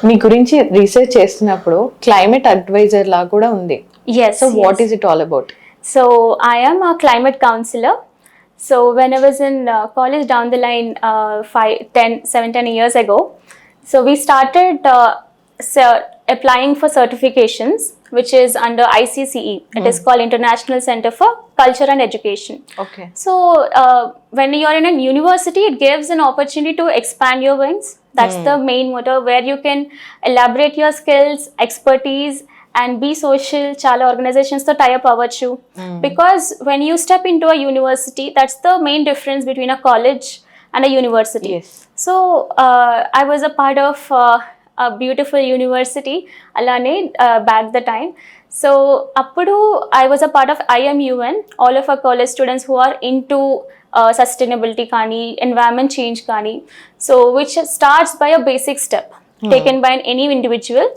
మీ గురించి రీసెర్చ్ చేస్తున్నప్పుడు climate advisor లా కూడా ఉంది. Yes. So what yes. Is it all about? So I am a climate counselor. So when I was in college down the line 7-10 years ago, so we started applying for certifications, which is under ICCE. It is called International Center for Culture and Education. Okay. So when you're in a university, it gives an opportunity to expand your wings. That's the main motto, where you can elaborate your skills, expertise, and be social. Chala organizations to tie up avvachu. Because when you step into a university, that's the main difference between a college and a university. Yes. So I was a part of a beautiful university, alane back the time. So appudu I was a part of IMUN, all of our college students who are into sustainability kani, environment change kani. So which starts by a basic step taken by any individual.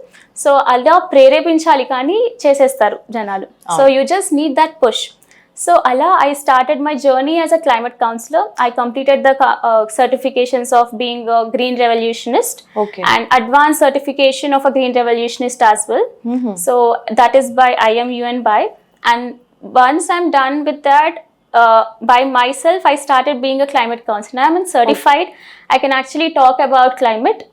So అలా ప్రేరేపించాలి కానీ చేసేస్తారు జనాలు. So you just need that push. So అలా I started my journey as a climate counsellor. I completed the certifications of being a green revolutionist and advance certification of a green revolutionist as well. So that is by IMUN by. And once I'm done with that, by myself, I started being a climate counselor. I'm certified. I can actually talk about climate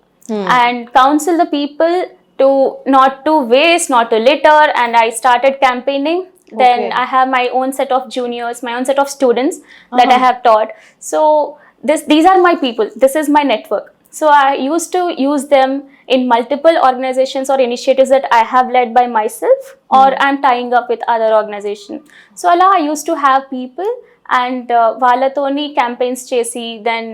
and counsel the people to not to waste, not to litter, and I started campaigning. Then I have my own set of juniors, my own set of students that I have taught. So these are my people. This is my network. So I used to use them in multiple organizations or initiatives that I have led by myself, or I'm tying up with other organizations. So Allah, I used to have people and వాళ్ళతోని campaigns చేసి then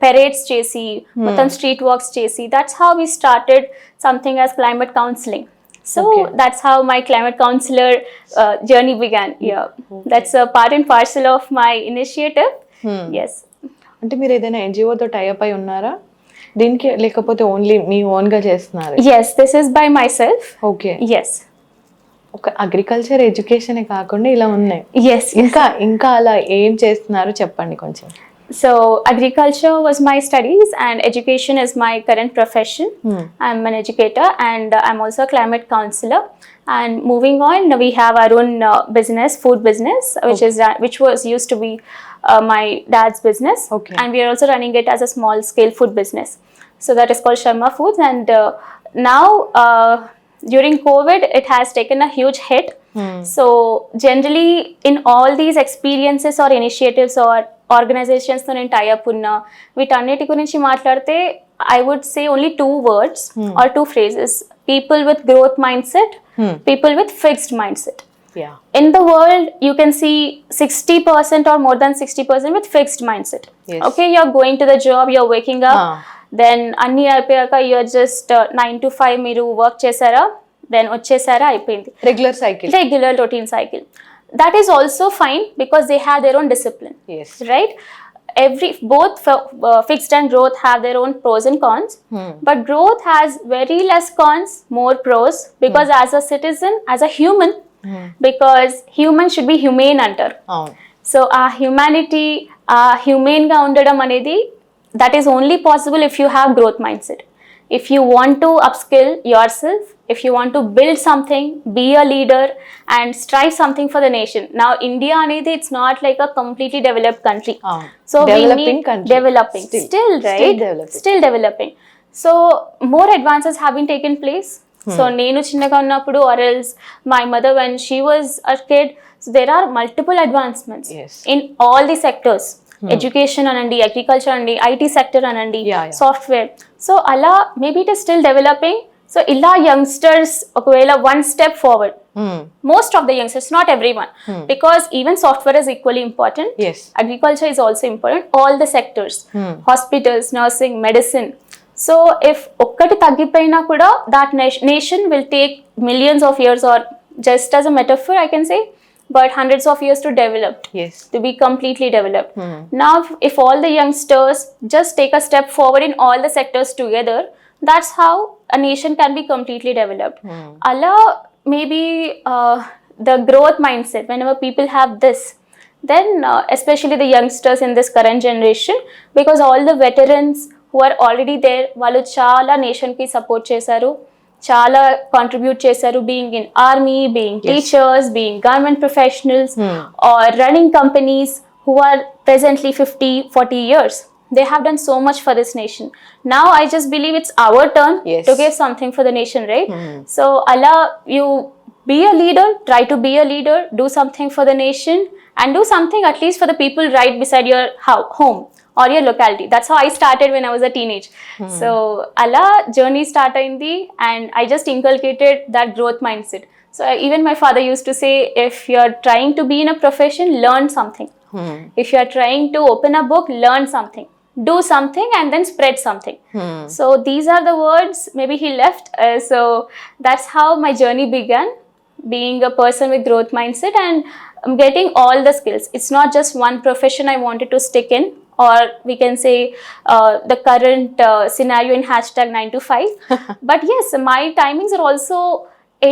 parades చేసి మొత్తం street walks చేసి that's how we started something as climate counselling. So that's how my climate counsellor journey began. That's part and parcel of my initiative. Yes. అంటే మీరు ఏదైనా ఎన్జిఓతో tie up అయి ఉన్నారా దీనికి, లేకపోతే ఓన్లీ మీ ఓన్ గా చేస్తున్నారు? Yes, this is by myself. Okay. Yes. ఒక అగ్రికల్చర్ ఎడ్యుకేషనే కాకుండా ఇలా ఉన్నాయి. Yes. ఇంకా అలా ఏం చేస్తున్నారు చెప్పండి కొంచెం. So agriculture was my studies and education is my current profession. I'm an educator and I'm also a climate counselor. And moving on, we have our own business, food business, which was used to be my dad's business. Okay. And we are also running it as a small scale food business. So that is called Sharma Foods. And now during COVID, it has taken a huge hit. So generally in all these experiences or initiatives or organizations తో నేను tie up ఉన్నా వీటన్నిటి గురించి మాట్లాడితే I would say only two words or two phrases: people with growth mindset, people with fixed mindset. Yeah. In the world, you can see 60% or more than 60% with fixed mindset. Yes. Okay, you're going to the job, you're waking up, then అన్ని అయిపోయాక you're just 9 to 5 మీరు work చేశారా, then వచ్చేసారా, అయిపోయింది. Regular routine cycle. That is also fine because they have their own discipline. Yes. Right? Both fixed and growth have their own pros and cons. But growth has very less cons, more pros, because as a citizen, as a human, because humans should be humane antaru. So our humanity, humane ga undadam anedi, that is only possible if you have growth mindset. If you want to upskill yourself, if you want to build something, be a leader and strive something for the nation. Now India anedi, it's not like a completely developed country. So developing we need country. Developing still, right? Still developing. So more advances have been taken place. So nenu chinnaga unnappudu, or else my mother when she was a kid, so there are multiple advancements. Yes. In all the sectors. Education anandi, agriculture anandi, IT sector anandi, software. So ala maybe it is still developing. So illa youngsters okavela one step forward. Most of the youngsters, not everyone, because even software is equally important. Yes. Agriculture is also important. All the sectors, hospitals, nursing, medicine. So if okkati taggipoyina kuda that nation will take millions of years, or just as a metaphor I can say, but hundreds of years to develop. Yes. To be completely developed. Now if all the youngsters just take a step forward in all the sectors together, that's how a nation can be completely developed. Allah, maybe the growth mindset, whenever people have this, then especially the youngsters in this current generation, because all the veterans who are already there, వాళ్ళు చాలా నేషన్కి support చేశారు, చాలా contribute చేశారు, being in army, being teachers, being government professionals or running companies who are presently 50-40 years. They have done so much for this nation. Now I just believe it's our turn to give something for the nation, right? So Allah, you be a leader, try to be a leader, do something for the nation, and do something at least for the people right beside your home or your locality. That's how I started when I was a teenage. So Allah journey start ayindi, and I just inculcated that growth mindset. So even my father used to say, if you're trying to be in a profession, learn something. If you're trying to open a book, learn something, do something, and then spread something. So these are the words maybe he left. So that's how my journey began, being a person with growth mindset and getting all the skills. It's not just one profession I wanted to stick in, or we can say the current scenario in #9 to 5. But yes, my timings are also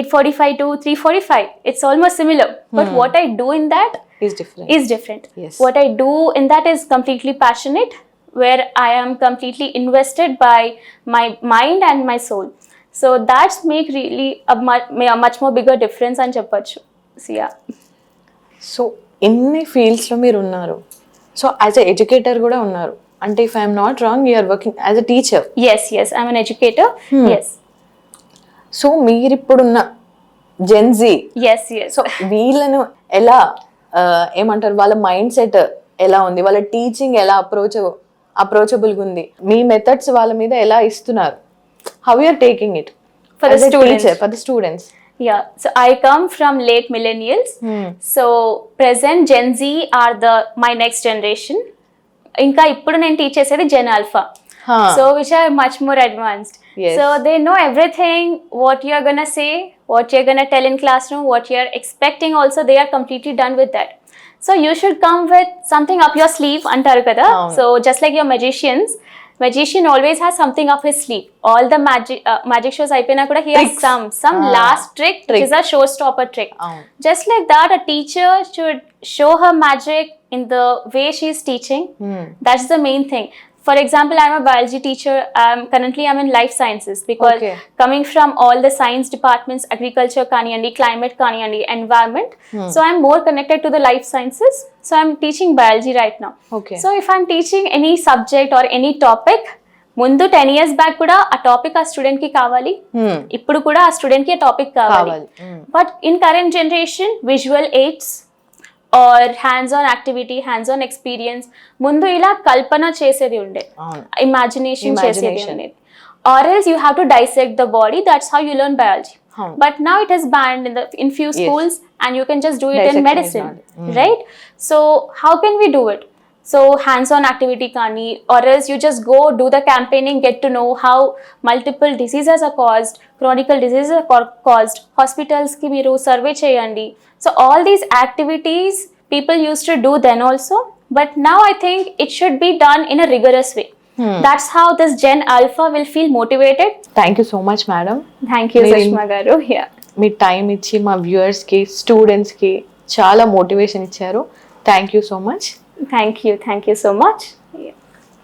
8:45 to 3:45. It's almost similar. But what I do in that is different. Yes. What I do in that is completely passionate, where I am completely invested by my mind and my soul. So that's make really a much more bigger difference అని చెప్పొచ్చు. So yeah. So ఎన్ని ఫీల్డ్స్లో మీరు ఉన్నారు, so as a educator కూడా ఉన్నారు అంటే, if I'm not wrong, you're working as a teacher. Yes, I'm an educator. Yes. So మీరు ఇప్పుడున్న జెన్జీ, Yes. సో వీళ్ళను ఎలా ఏమంటారు, వాళ్ళ మైండ్ సెట్ ఎలా ఉంది, వాళ్ళ టీచింగ్ ఎలా అప్రోచబుల్గా ఉంది, మీ మెథడ్స్ వాళ్ళ మీద ఎలా ఇస్తున్నారు, how you're taking it For the students. For the students? Yeah, so I come from late millennials. So present Gen Z are my next generation. ఇంకా ఇప్పుడు నేను టీచ్ చేసేది Gen Alpha. So which are much more advanced. Yes. So they know everything, what you're gonna say, what you're gonna tell in classroom, what you're expecting also, they are completely done with that. So you should come with something up your sleeve antaru kada. So just like your magician always has something up his sleeve. All the magic shows ayipena kuda he has some last trick which is a showstopper trick. Just like that, a teacher should show her magic in the way she is teaching. That's the main thing. For example, I'm a biology teacher. Currently I'm in life sciences, because coming from all the science departments, agriculture kaniyandi, climate kaniyandi, environment, so I'm more connected to the life sciences. So I'm teaching biology right now. So if I'm teaching any subject or any topic, ముందు 10 years back కూడా ఆ topic ఆ student కి కావాలి, ఇప్పుడు కూడా ఆ student కి ఆ టాపిక్ కావాలి. But in current generation visual aids or hands on activity, hands on experience, ముందు ఇలా కల్పన చేసేది ఉండే, ఇమాజినేషన్ చేసేది ఉండేది. Or else you have to dissect the body. That's how you learn biology. But now it is banned in few schools, and you can just do it in medicine, right? So how can we do it? So hands-on activity kani, or else you just go do the campaigning, get to know how multiple diseases are caused, chronic diseases are caused, hospitals ki meeru survey cheyandi. So all these activities people used to do then also, but now I think it should be done in a rigorous way. That's how this Gen Alpha will feel motivated. Thank you so much, madam. Thank you, Sushma garu. Yeah. Me time ఇచ్చి మా వ్యూవర్స్కి, స్టూడెంట్స్కి చాలా motivation ఇచ్చారు. Thank you so much. Thank you so much.